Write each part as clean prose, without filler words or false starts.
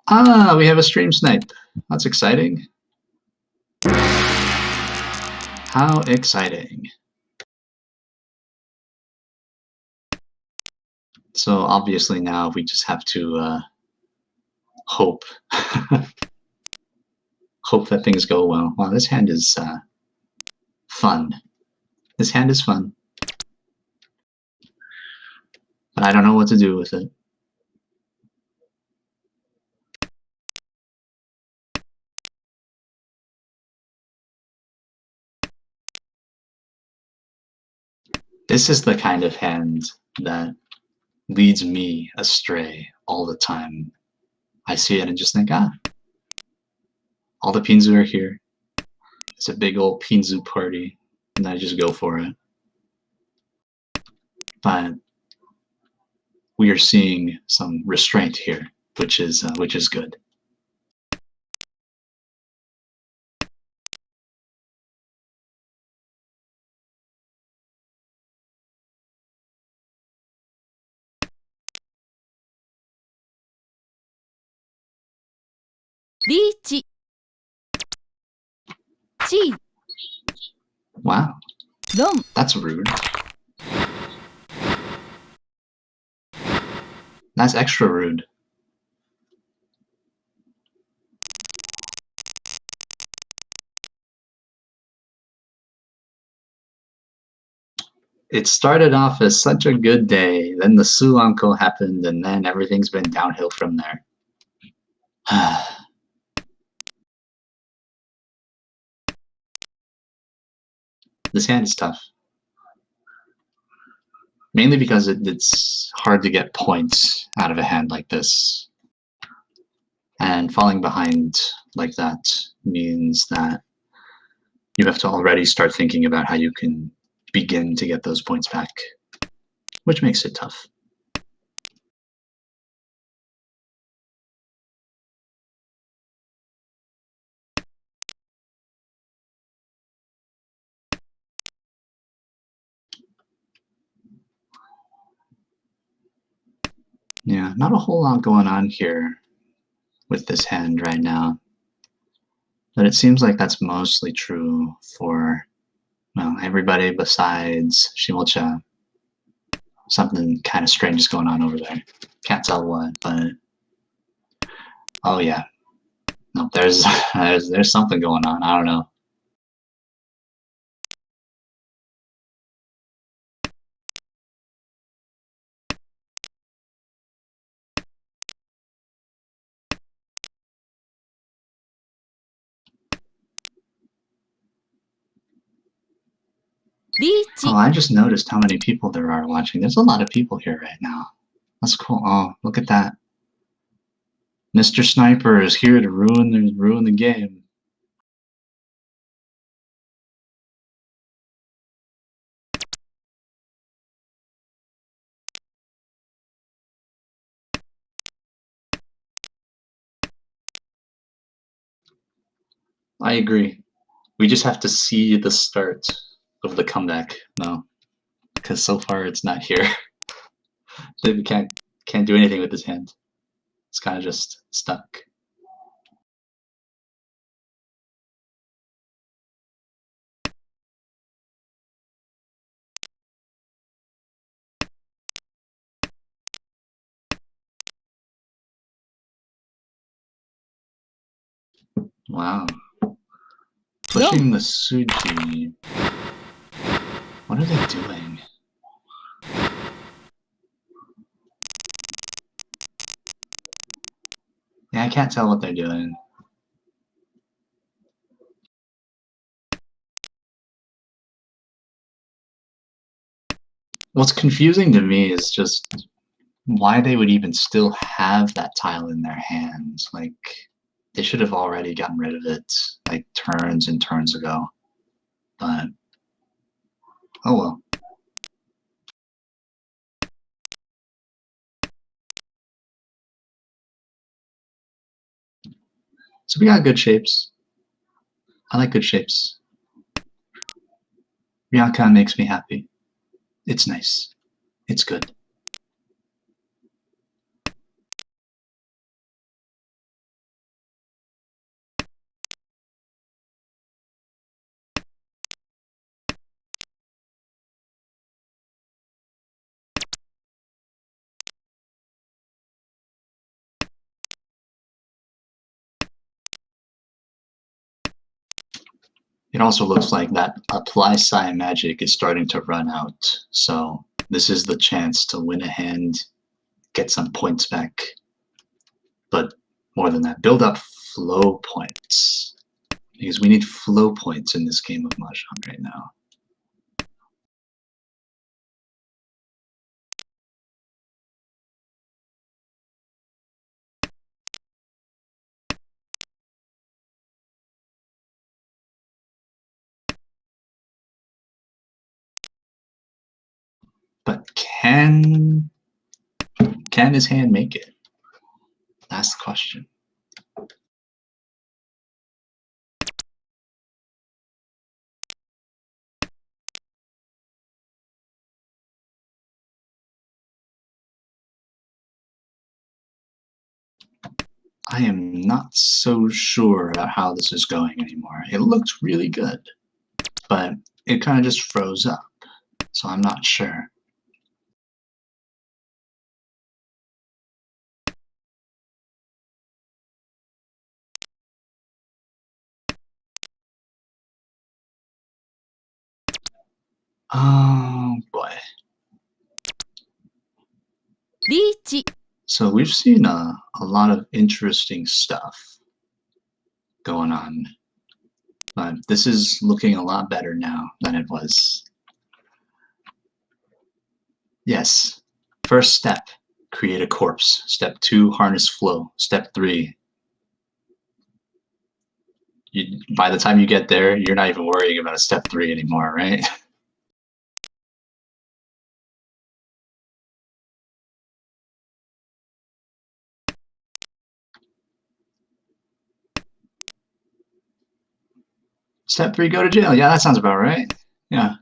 Ah, we have a stream snipe. That's exciting. How exciting. So obviously now we just have to hope. Hope that things go well. Wow, this hand is fun. This hand is fun. But I don't know what to do with it. This is the kind of hand that leads me astray all the time. I see it and just think, all the Pinzu are here. It's a big old Pinzu party, and I just go for it. But we are seeing some restraint here, which is good. Reach. Chi. Wow, Ron. that's rude. That's extra rude. It started off as such a good day, then the Sulanko happened, and then everything's been downhill from there. This hand is tough. Mainly because it's hard to get points out of a hand like this. And falling behind like that means that you have to already start thinking about how you can begin to get those points back, which makes it tough. Yeah, not a whole lot going on here with this hand right now. But it seems like that's mostly true for, well, everybody besides Shimocha. Something kind of strange is going on over there. Can't tell what, but oh yeah. No, there's there's something going on. I don't know. Reach. Oh, I just noticed how many people there are watching. There's a lot of people here right now. That's cool. Oh, look at that. Mr. Sniper is here to ruin the game. I agree. We just have to see the start of the comeback now, because so far it's not here. We can't do anything with this hand. It's kind of just stuck. Wow. Pushing the Suji. What are they doing? Yeah, I can't tell what they're doing. What's confusing to me is just why they would even still have that tile in their hands. Like, they should have already gotten rid of it, like, turns and turns ago. But, oh well. So we got good shapes. I like good shapes. Ryaka makes me happy. It's nice. It's good. It also looks like that ApplySci magic is starting to run out, so this is the chance to win a hand, get some points back, but more than that, build up flow points, because we need flow points in this game of Mahjong right now. But can his hand make it? That's the question. I am not so sure about how this is going anymore. It looked really good, but it kind of just froze up, so I'm not sure. Oh boy. So we've seen a lot of interesting stuff going on, but this is looking a lot better now than it was. Yes. First step, create a corpse. Step 2, harness flow. Step 3, by the time you get there, you're not even worrying about a step 3 anymore, right? Step 3, go to jail. Yeah, that sounds about right. Yeah.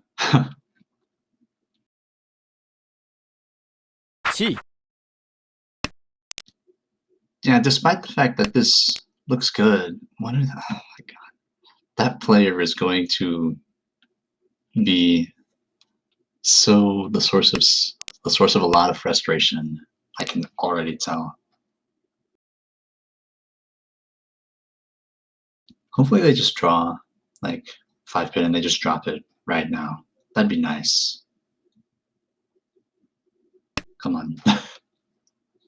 Yeah, despite the fact that this looks good, oh my god, that player is going to be so the source of a lot of frustration. I can already tell. Hopefully they just draw like 5-pin and they just drop it right now. That'd be nice. Come on.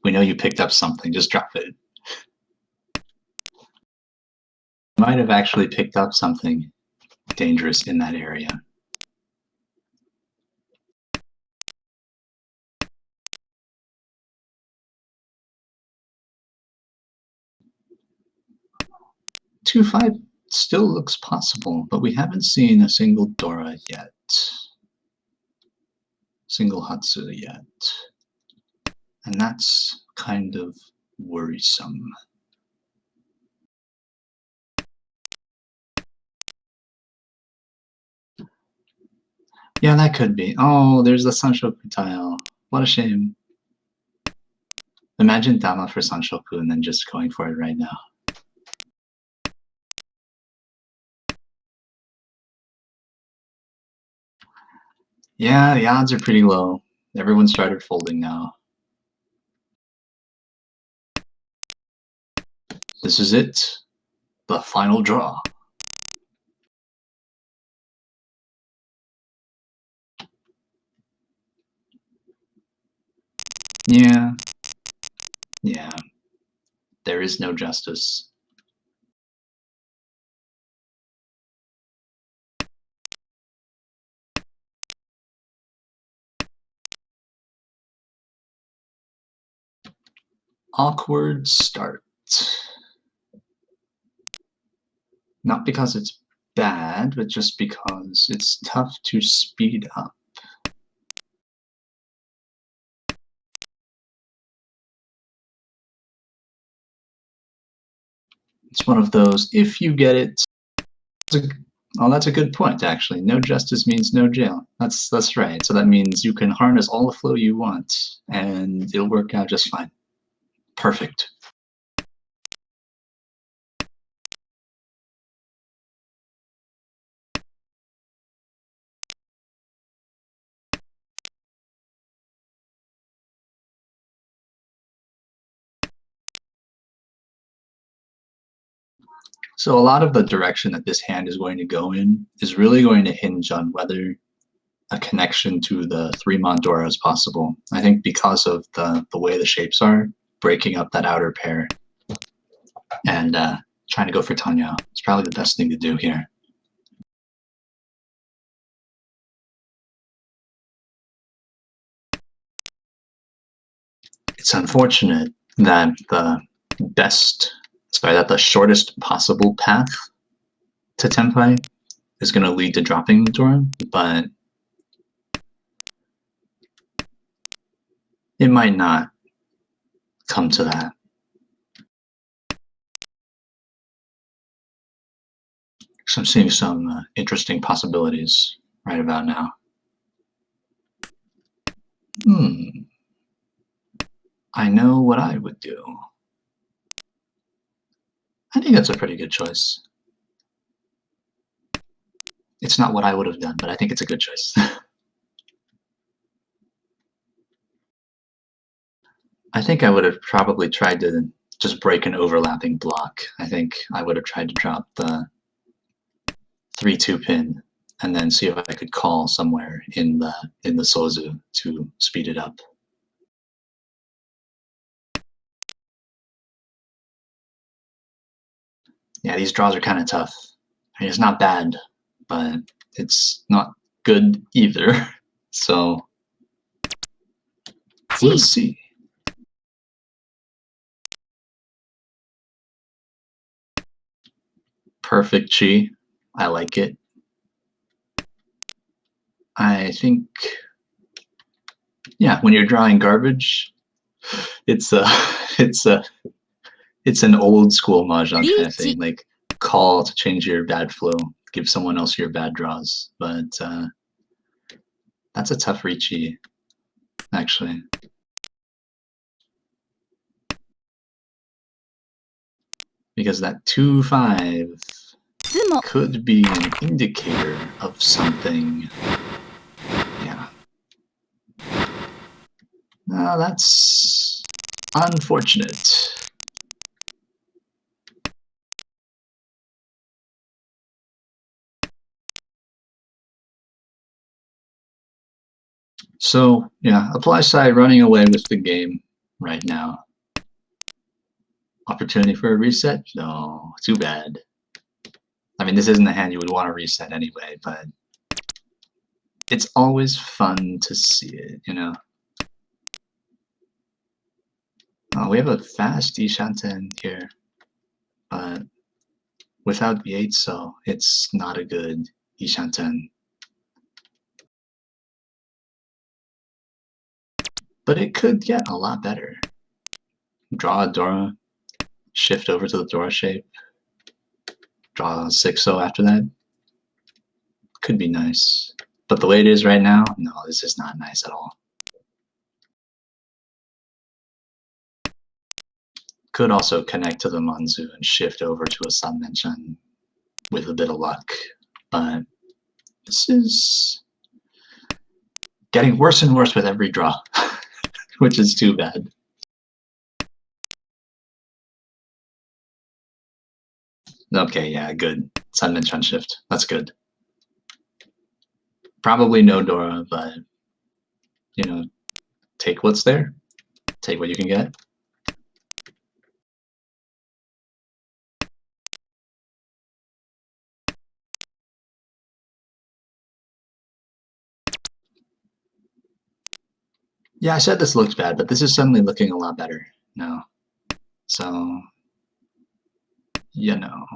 We know you picked up something, just drop it. Might have actually picked up something dangerous in that area. Two five still looks possible, but we haven't seen a single Dora yet. Single Hatsu yet. And that's kind of worrisome. Yeah, that could be. Oh, there's the Sanshoku tile. What a shame. Imagine Dama for Sanshoku and then just going for it right now. Yeah, the odds are pretty low. Everyone started folding now. This is it. The final draw. Yeah. Yeah. There is no justice. Awkward start. Not because it's bad, but just because it's tough to speed up. It's one of those, if you get it, oh, that's a good point, actually. No justice means no jail. That's right. So that means you can harness all the flow you want, and it'll work out just fine. Perfect. So a lot of the direction that this hand is going to go in is really going to hinge on whether a connection to the 3 Mondora is possible. I think because of the way the shapes are, breaking up that outer pair and trying to go for Tanya is probably the best thing to do here. It's unfortunate that the shortest possible path to tenpai is going to lead to dropping the Dora, but it might not come to that. So I'm seeing some interesting possibilities right about now. I know what I would do. I think that's a pretty good choice. It's not what I would have done, but I think it's a good choice. I think I would have probably tried to just break an overlapping block. I think I would have tried to drop the 3-2 pin and then see if I could call somewhere in the Sozu to speed it up. Yeah, these draws are kind of tough. I mean, it's not bad, but it's not good either. So let's see. Perfect chi. I like it. I think, yeah, when you're drawing garbage, it's an old school mahjong kind of thing. Like call to change your bad flow, give someone else your bad draws. But that's a tough Richi, actually. Because that 2-5 could be an indicator of something. Yeah. No, that's unfortunate. So, yeah, ApplySci running away with the game right now. Opportunity for a reset? No, too bad. I mean, this isn't the hand you would want to reset anyway, but it's always fun to see it, you know? Oh, we have a fast Ishanten here, but without the 8 so it's not a good Ishanten. But it could get a lot better. Draw a Dora, shift over to the Dora shape, draw a 6-0 after that. Could be nice. But the way it is right now, no, this is not nice at all. Could also connect to the Manzu and shift over to a Sanmenchan with a bit of luck. But this is getting worse and worse with every draw, which is too bad. Okay, yeah, good. Sanmenchan shift. That's good. Probably no Dora, but, you know, take what's there. Take what you can get. Yeah, I said this looked bad, but this is suddenly looking a lot better now. So, you know.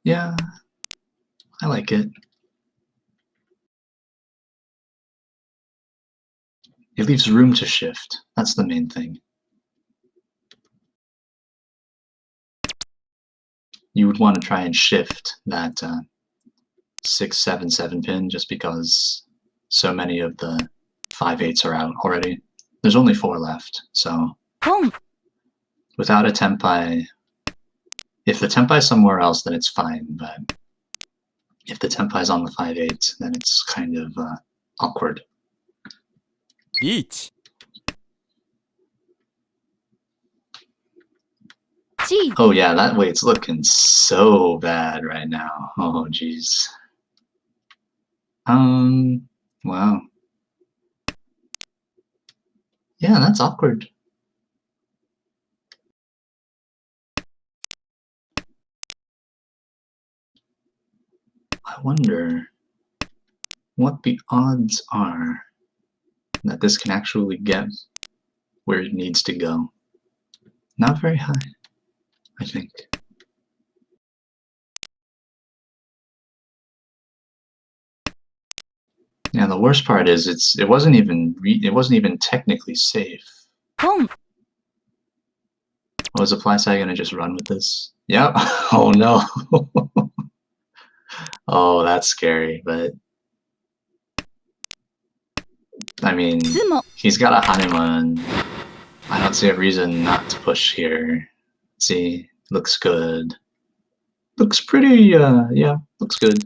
Yeah, I like it. It leaves room to shift. That's the main thing. You would want to try and shift that 6-7-7 pin just because so many of the 5-8s are out already. There's only 4 left, so without a tenpai, if the tenpai is somewhere else, then it's fine, but if the tenpai is on the 5-8, then it's kind of awkward. Oh yeah, that wait's looking so bad right now. Oh jeez. Wow. Yeah, that's awkward. I wonder what the odds are that this can actually get where it needs to go. Not very high, I think. Yeah, the worst part is it wasn't even technically safe. Oh, is ApplySci gonna just run with this? Yep. Oh no. Oh, that's scary, but I mean, he's got a honeymoon. I don't see a reason not to push here. See, looks good. Looks pretty, yeah, looks good.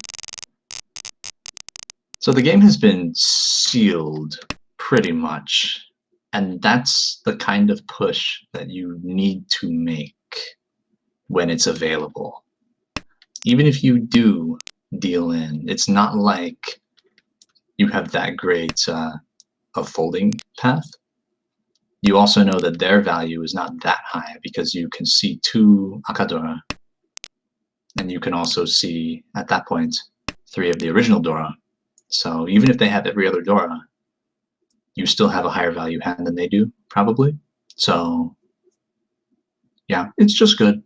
So the game has been sealed, pretty much. And that's the kind of push that you need to make when it's available. Even if you do deal in, it's not like you have that great a folding path. You also know that their value is not that high because you can see 2 Akadora, and you can also see, at that point, 3 of the original Dora. So even if they have every other Dora, you still have a higher value hand than they do, probably. So yeah, it's just good.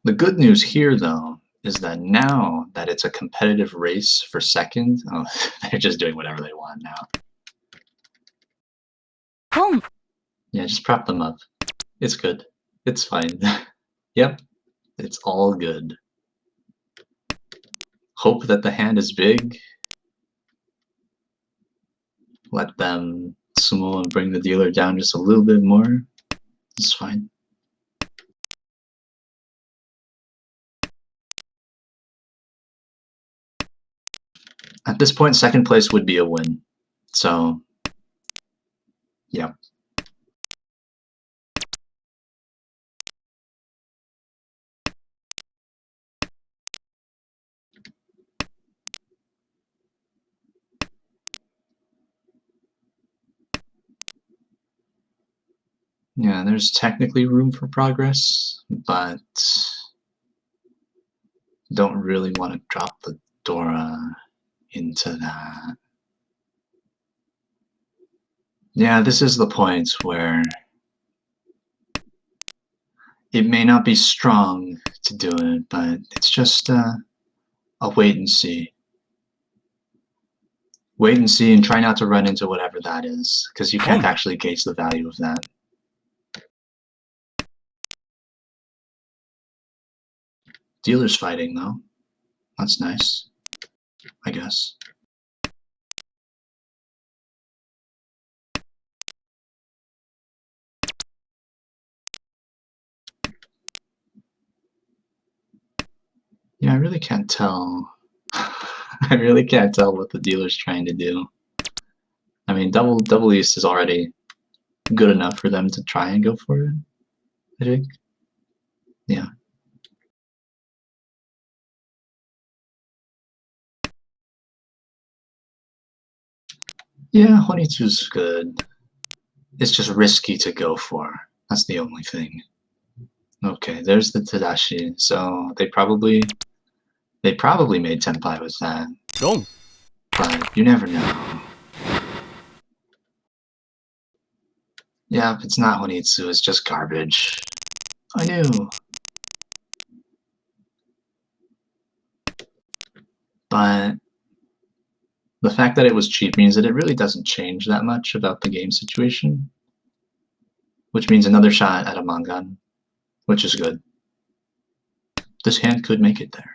The good news here, though, is that now that it's a competitive race for second, oh, they're just doing whatever they want now. Yeah, just prop them up. It's good. It's fine. Yep, it's all good. Hope that the hand is big. Let them sumo and bring the dealer down just a little bit more. It's fine. At this point, second place would be a win. So, yeah. Yeah, there's technically room for progress, but don't really want to drop the Dora into that. Yeah, this is the point where it may not be strong to do it, but it's just a wait and see. Wait and see and try not to run into whatever that is, because you can't actually gauge the value of that. Dealer's fighting, though. That's nice, I guess. Yeah, I really can't tell. I really can't tell what the dealer's trying to do. I mean, double East is already good enough for them to try and go for it, I think. Yeah. Yeah, Honitsu's good. It's just risky to go for. That's the only thing. Okay, there's the Tadashi. So they probably made tenpai with that. But you never know. Yeah, it's not Honitsu, it's just garbage. I knew. But the fact that it was cheap means that it really doesn't change that much about the game situation. Which means another shot at a Mangan, which is good. This hand could make it there.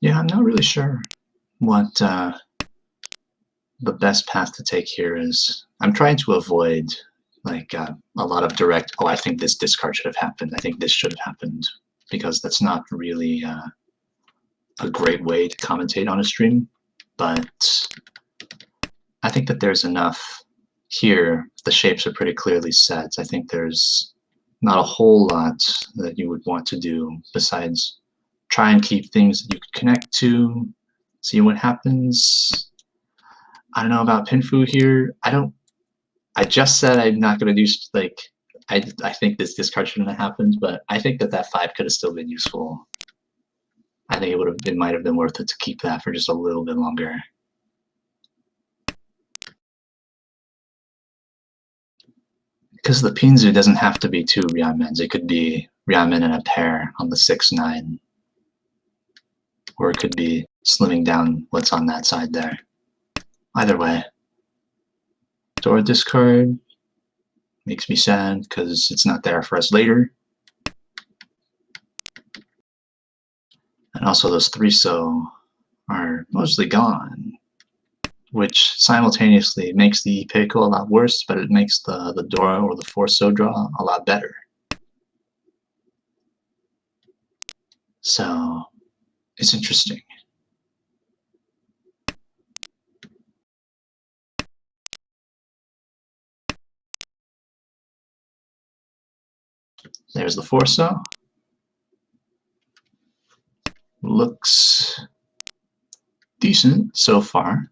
Yeah, I'm not really sure what the best path to take here is. I'm trying to avoid like a lot of direct, oh, I think this discard should have happened, I think this should have happened, because that's not really a great way to commentate on a stream. But I think that there's enough here. The shapes are pretty clearly set. I think there's not a whole lot that you would want to do besides try and keep things that you could connect to, see what happens. I don't know about Pinfu here. I just said I'm not going to do, like, I think this discard shouldn't have happened, but I think that that 5 could have still been useful. I think it might have been worth it to keep that for just a little bit longer. Because the Pinzu doesn't have to be 2 Ryamens. It could be Ryamen and a pair on the 6-9. Or it could be slimming down what's on that side there. Either way. Dora discard makes me sad because it's not there for us later. And also those 3-so are mostly gone, which simultaneously makes the Peiko a lot worse, but it makes the Dora or the 4-so draw a lot better. So it's interesting. There's the 4-so. Looks decent so far.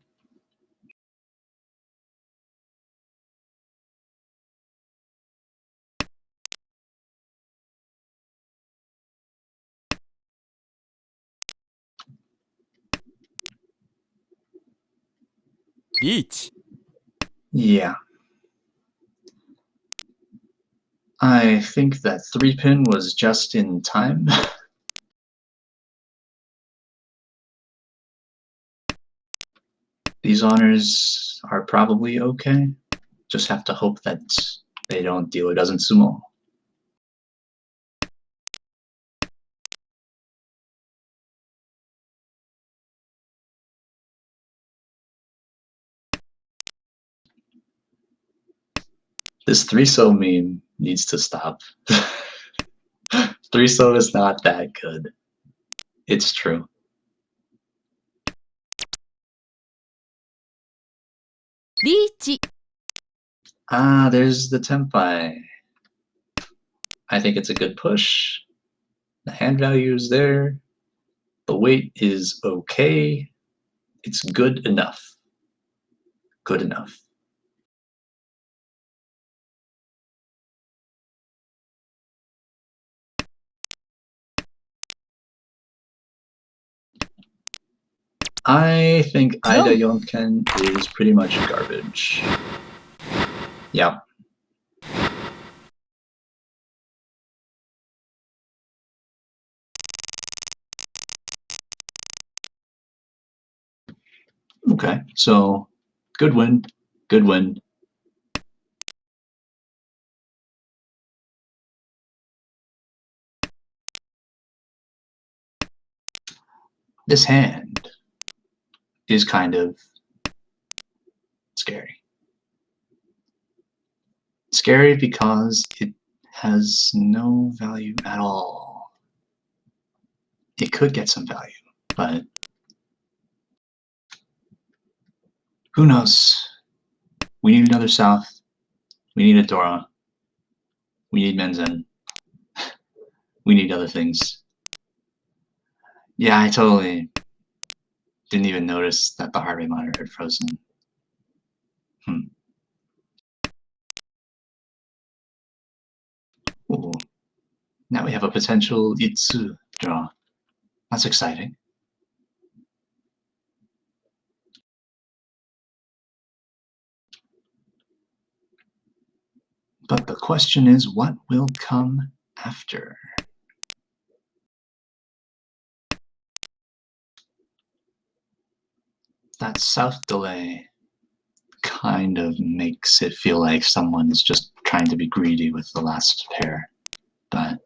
Each. Yeah. I think that 3-pin was just in time. These honors are probably okay. Just have to hope that they don't deal a dozen sumo. This 3-so meme needs to stop. 3-so is not that good. It's true. Reach. Ah, there's the tenpai. I think it's a good push. The hand value is there. The weight is okay. It's good enough. Good enough. I think Ida Yonken is pretty much garbage. Yep. Okay, so good win. Good win. This hand is kind of scary. Scary because it has no value at all. It could get some value, but who knows? We need another South. We need a Dora. We need Menzen. We need other things. Yeah, I totally didn't even notice that the heart rate monitor had frozen. Ooh. Now we have a potential Itsu draw. That's exciting. But the question is, what will come after? That South delay kind of makes it feel like someone is just trying to be greedy with the last pair. But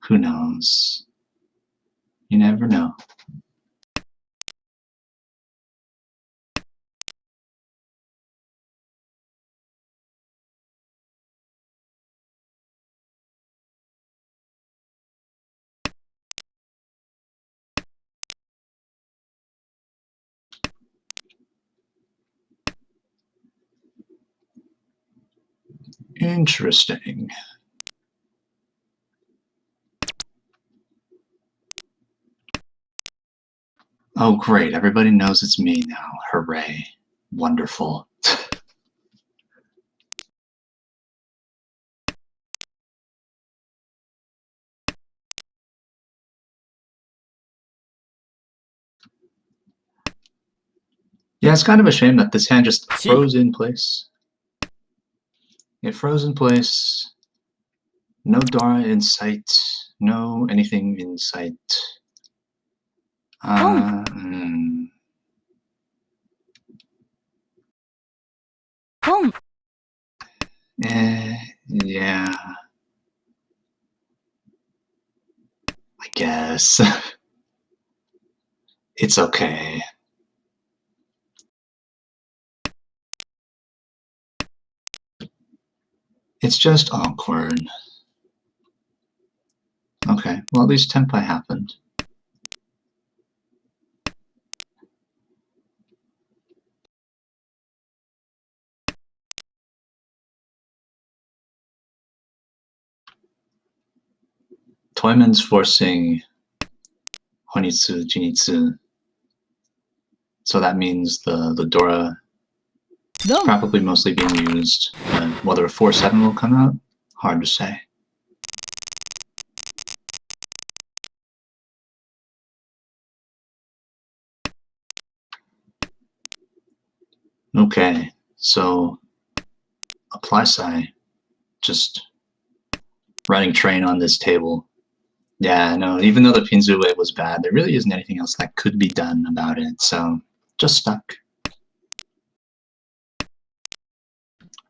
who knows? You never know. Interesting. Oh, great. Everybody knows it's me now. Hooray. Wonderful. Yeah, it's kind of a shame that this hand just froze in place. It froze in place. No Dora in sight. No anything in sight. Yeah, I guess. It's okay. It's just awkward. Okay, well, at least tenpai happened. Toyman's forcing Honitsu, Jinitsu. So that means the Dora is probably mostly being used. Whether a 4-7 will come out, hard to say. Okay, so ApplySci, just running train on this table. Yeah, no, even though the Pinzue was bad, there really isn't anything else that could be done about it, so just stuck.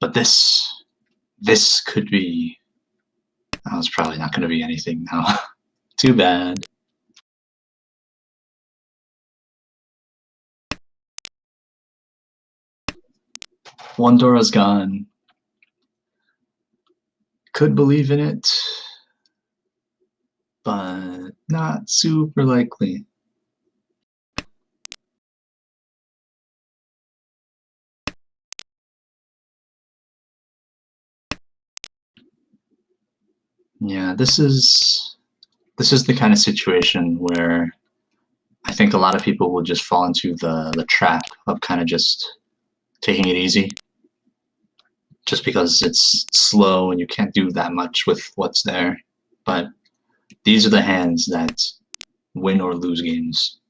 But this could be... Oh, it's probably not going to be anything now. Too bad. One Dora's gone. Could believe in it, but not super likely. Yeah, this is the kind of situation where I think a lot of people will just fall into the trap of kind of just taking it easy, just because it's slow and you can't do that much with what's there. But these are the hands that win or lose games,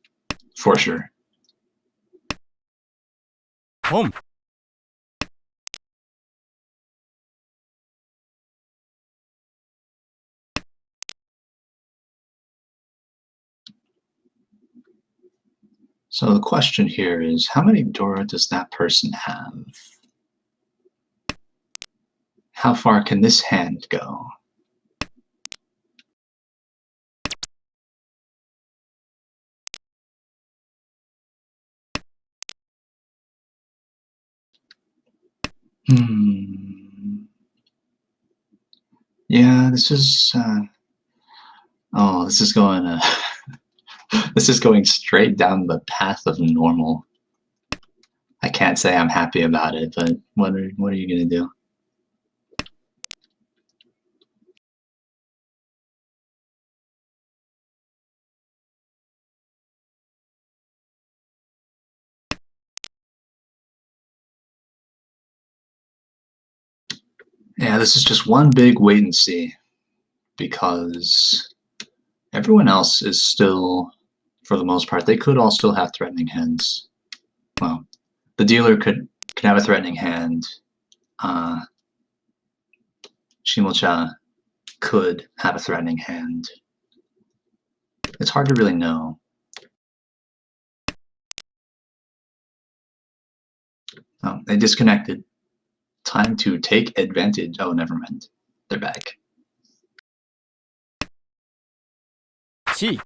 for sure. Home. So the question here is, how many Dora does that person have? How far can this hand go? Yeah, this is oh, this is going this is going straight down the path of normal. I can't say I'm happy about it, but what are you gonna do? Yeah, this is just one big wait and see, because everyone else is still, for the most part, they could all still have threatening hands. Well, the dealer could have a threatening hand. Shimocha could have a threatening hand. It's hard to really know. Oh, they disconnected. Time to take advantage. Oh, never mind. They're back. Chi.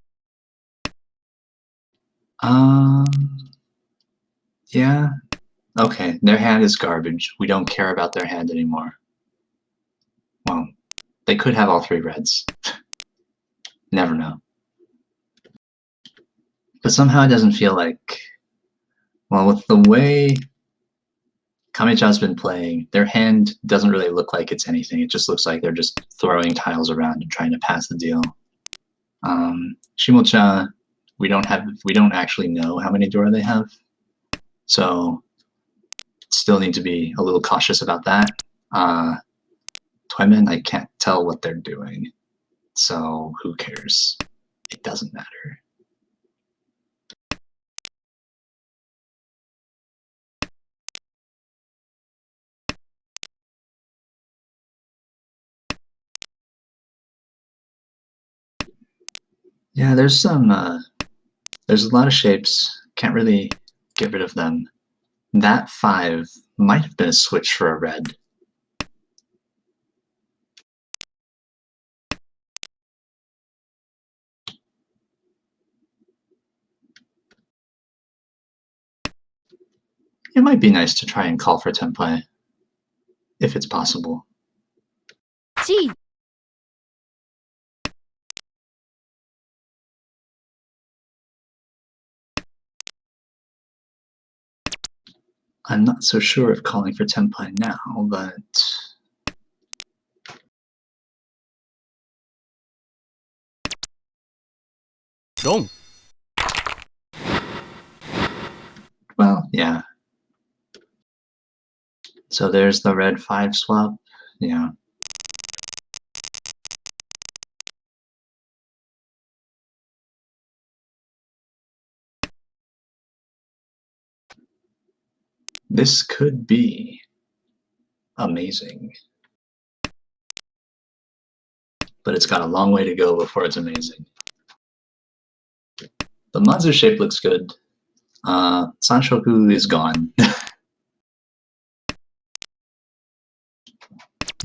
Yeah. Okay, their hand is garbage. We don't care about their hand anymore. Well, they could have all 3 reds. Never know. But somehow it doesn't feel like... Well, with the way Kamicha's been playing. Their hand doesn't really look like it's anything. It just looks like they're just throwing tiles around and trying to pass the deal. Shimocha, we don't actually know how many Dora they have, so still need to be a little cautious about that. Toyman, I can't tell what they're doing, so who cares? It doesn't matter. Yeah, there's a lot of shapes. Can't really get rid of them. That 5 might have been a switch for a red. It might be nice to try and call for tenpai, if it's possible. G. I'm not so sure of calling for tenpai now, but Wrong. well, yeah. So there's the red 5 swap. Yeah. This could be amazing. But it's got a long way to go before it's amazing. The Manzu shape looks good. Sanshoku is gone.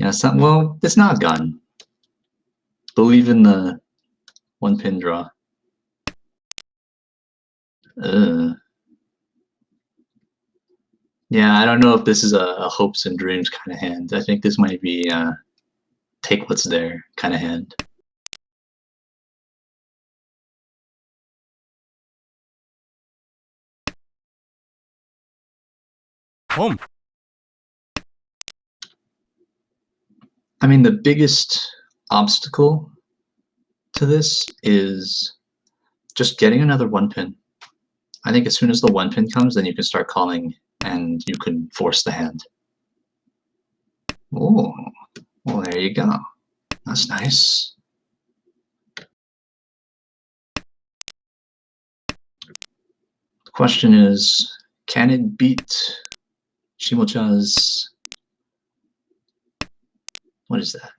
Yeah, well, it's not gone. Believe in the 1-pin draw. Yeah, I don't know if this is a hopes and dreams kind of hand. I think this might be take what's there kind of hand. Home. I mean, the biggest obstacle to this is just getting another 1-pin. I think as soon as the 1-pin comes, then you can start calling and you can force the hand. Oh, well, there you go. That's nice. The question is, can it beat Shimocha's... What is that?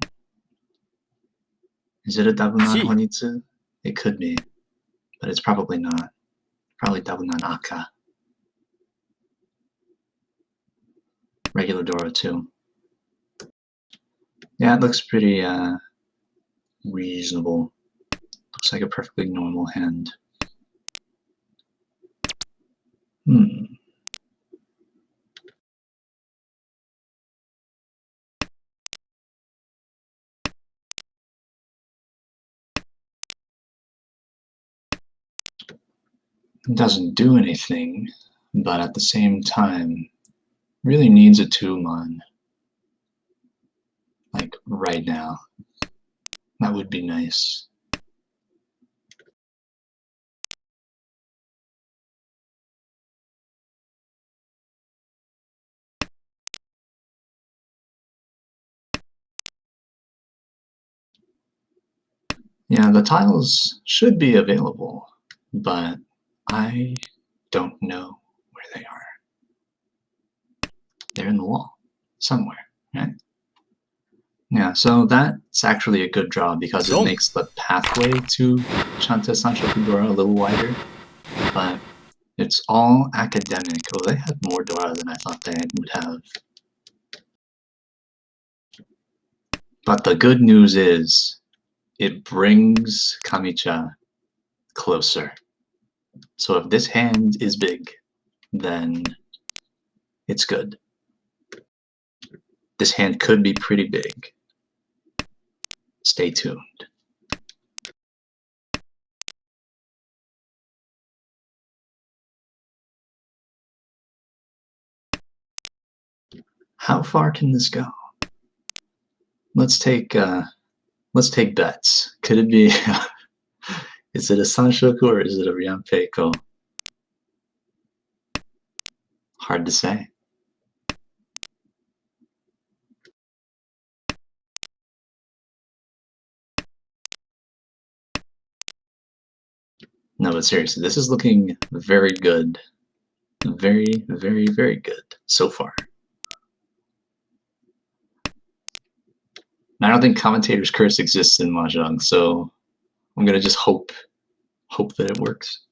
Is it a Dabunan Chi. Honitsu? It could be, but it's probably not. Probably Dabunan Aka. Regular Dora too. Yeah, it looks pretty reasonable. Looks like a perfectly normal hand. It doesn't do anything, but at the same time, really needs a 2-mon. Like, right now. That would be nice. Yeah, the tiles should be available, but I don't know where they are. They're in the wall, somewhere, right? Yeah, so that's actually a good draw because it makes the pathway to Shanta Sanshoku Dora a little wider, but it's all academic. Oh, they had more Dora than I thought they would have. But the good news is, it brings Kamicha closer. So if this hand is big, then it's good. This hand could be pretty big. Stay tuned. How far can this go? Let's take bets. Could it be is it a Sanshoku or is it a Ryanpeiko? Hard to say. No, but seriously, this is looking very good. Very, very, very good so far. And I don't think commentator's curse exists in Mahjong, so I'm gonna just hope that it works.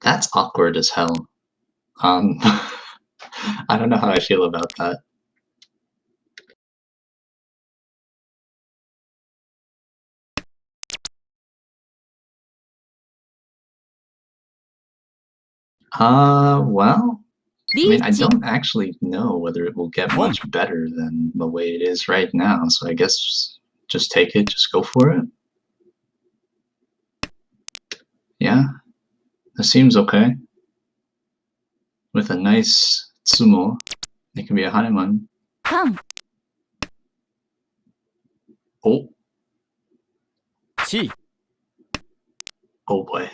That's awkward as hell. I don't know how I feel about that. Well, I mean, I リーチ don't actually know whether it will get much better than the way it is right now, so I guess just take it, just go for it. Yeah, that seems okay. With a nice tsumo, it can be a Haneman. カン Oh, チー oh boy.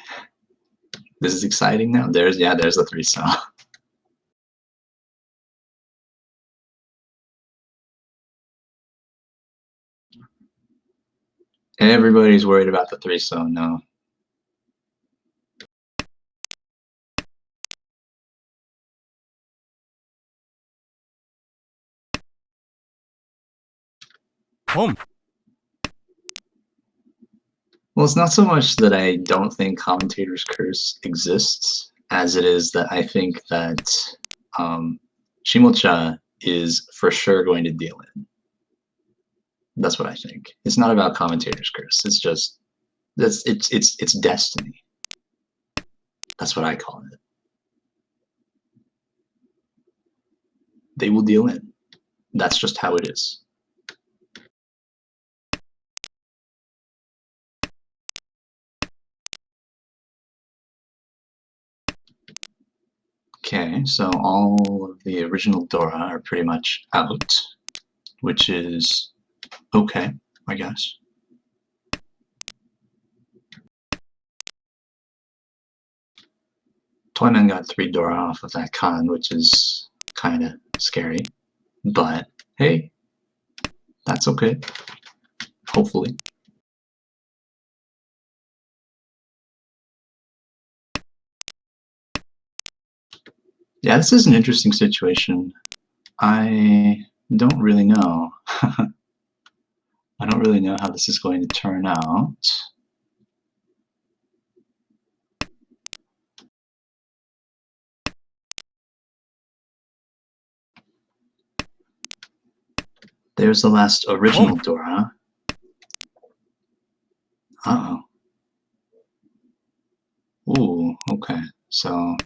This is exciting now. There's the 3-star. Everybody's worried about the 3-star now. Home. Well, it's not so much that I don't think commentator's curse exists, as it is that I think that Shimocha is for sure going to deal in. That's what I think. It's not about commentator's curse. It's just it's destiny. That's what I call it. They will deal in. That's just how it is. Okay, so all of the original Dora are pretty much out, which is okay, I guess. Toyman got 3 Dora off of that con, which is kind of scary, but hey, that's okay, hopefully. Yeah, this is an interesting situation. I don't really know. I don't really know how this is going to turn out. There's the last original Dora. Uh-oh. Ooh, okay. So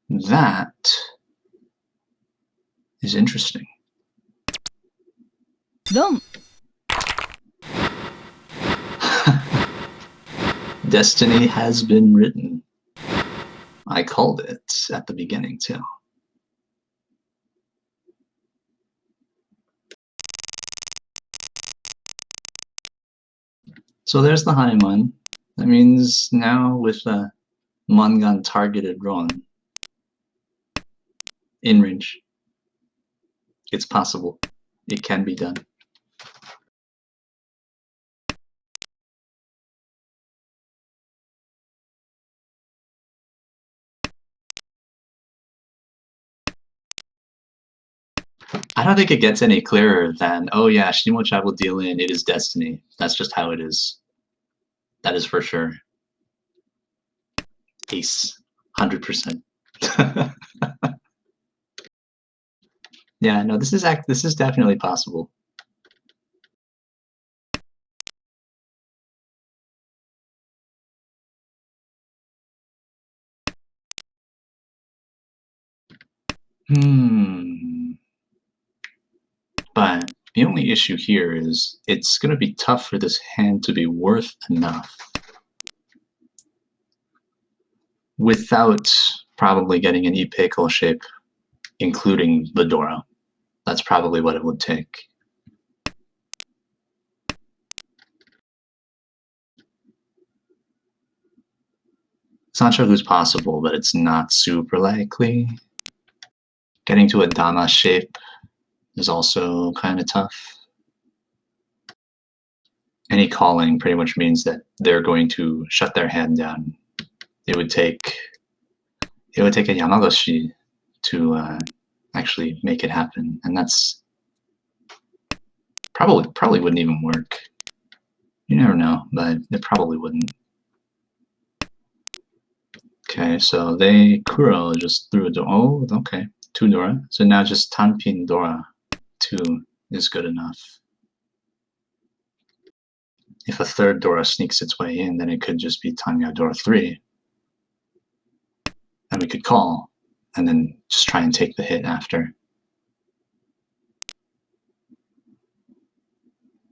that is interesting. ロン Destiny has been written. I called it at the beginning, too. So there's the Haneman. That means now with the Mangan targeted Ron in range, it's possible. It can be done. I don't think it gets any clearer than, oh yeah, Shimocha will deal in, it is destiny. That's just how it is. That is for sure. Ace. 100%. Yeah, no, this is definitely possible. Hmm. But The only issue here is it's going to be tough for this hand to be worth enough without probably getting an epical shape, including the Dora. That's probably what it would take. It's not sure who's possible, but it's not super likely. Getting to a Dama shape is also kind of tough. Any calling pretty much means that they're going to shut their hand down. It would take a Yamagoshi to actually make it happen, and that's probably wouldn't even work. You never know, but it probably wouldn't. Okay, so they Kuro just threw a Dora. Oh, okay, 2 Dora. So now just Tanpin Dora 2 is good enough. If a third Dora sneaks its way in, then it could just be Tanya Dora 3. And we could call, and then just try and take the hit after.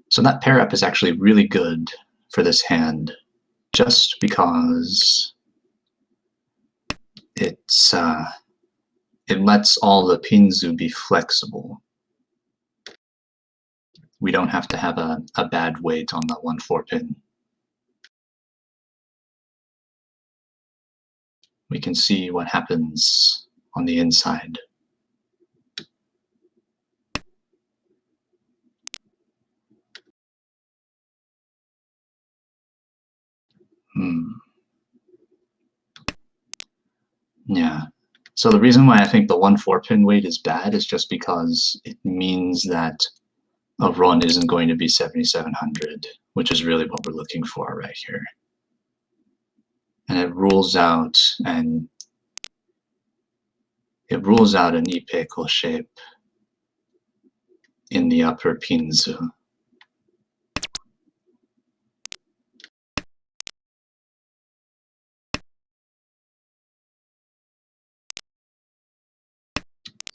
So that pair up is actually really good for this hand, just because it lets all the pinzu be flexible. We don't have to have a bad weight on that 1-4 pin. We can see what happens on the inside. Yeah. So the reason why I think the 1-4 pin weight is bad is just because it means that a run isn't going to be 7700, which is really what we're looking for right here. And it rules out an epical shape in the upper pinzu.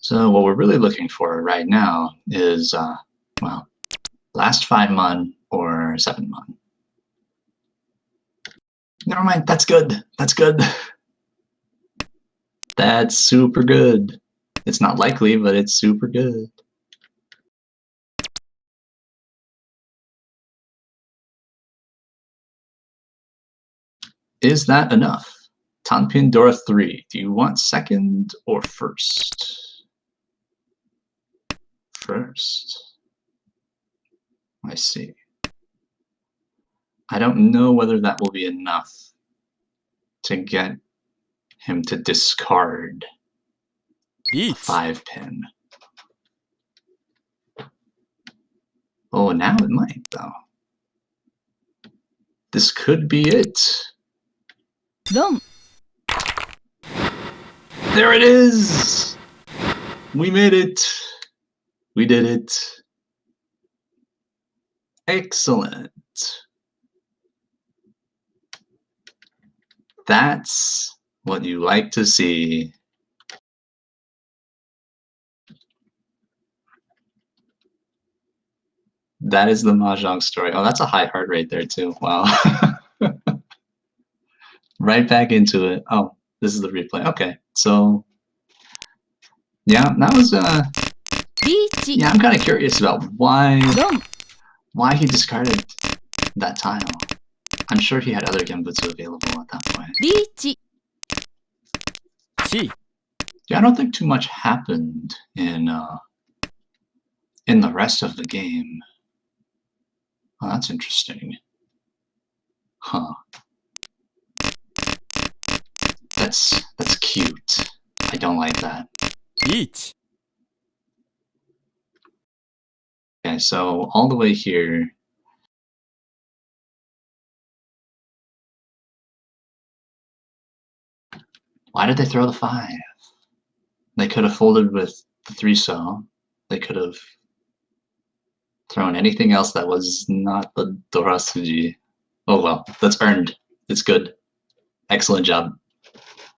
So what we're really looking for right now is, well, last 5 mon or 7 mon. Never mind, that's good. That's good. That's super good. It's not likely, but it's super good. Is that enough? Tanpin Dora 3. Do you want second or first? First. I see. I don't know whether that will be enough to get him to discard a 5 pin. Oh, now it might, though. This could be it. Ron. There it is! We made it. We did it. Excellent. That's what you like to see. That is the Mahjong story. Oh, that's a high heart rate there, too. Wow. Right back into it. Oh, this is the replay. Okay, so yeah, that was yeah, I'm kind of curious about why he discarded that tile. I'm sure he had other Genbutsu available at that point. Yeah, I don't think too much happened in the rest of the game. Oh, that's interesting. Huh. That's cute. I don't like that. Okay, so all the way here. Why did they throw the 5? They could have folded with the 3-so. They could have thrown anything else that was not the Dorasuji. Oh well, that's earned. It's good. Excellent job.